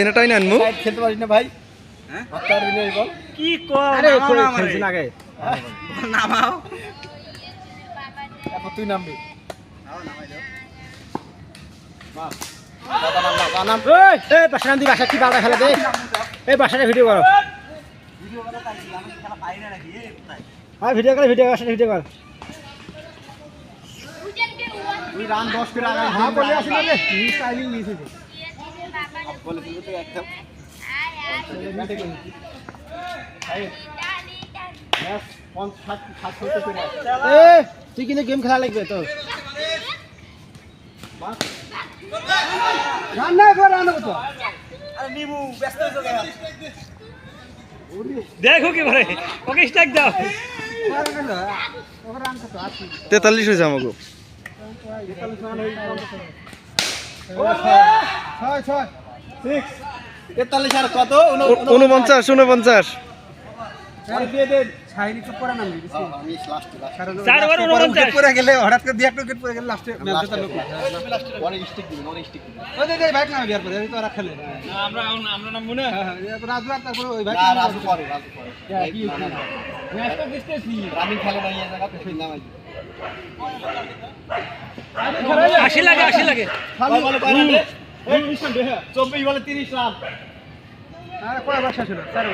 এনাটাই নানমু খেলতে পারিস না ভাই হ্যাঁ কি কর খেলছিস আগে নামাও এখন তুই নামবি ভিডিও করো ভিডিও কর ভিডিও কর তুই রান 10 করে আগে হ্যাঁ বলে আসিস রে নি স্টাইলিং নিছে বলে তুই তো একদম তুই কিন্তু গেম খেলা লাগবে তো দেখো কি ভাই ওকে স্ট্রাইক দাও 43 হয়েছে আমাকে 43 আর কত 49 পরে গেলে হঠাৎ করে দিয়ে একটা উইকেট পরে গেলে লাস্টে ম্যাচে চালু করে অনেক স্টিক দিবেন অনেক স্টিক দিবেন ওই যে ভাই না বিয়ার পরে তো ওরা খেলে আমরা নাম মনে হ্যাঁ রাজু আর তারপরে ওই ভাই রাজু পরে কি ম্যাচটা ডিসটেন্স নি রানিং খেলে না এই জায়গা থেকে নাম আছে 80 লাগে ভালো ভালো পারে 24 বলে 30 রান আরে কয়বার শেষ হলো 4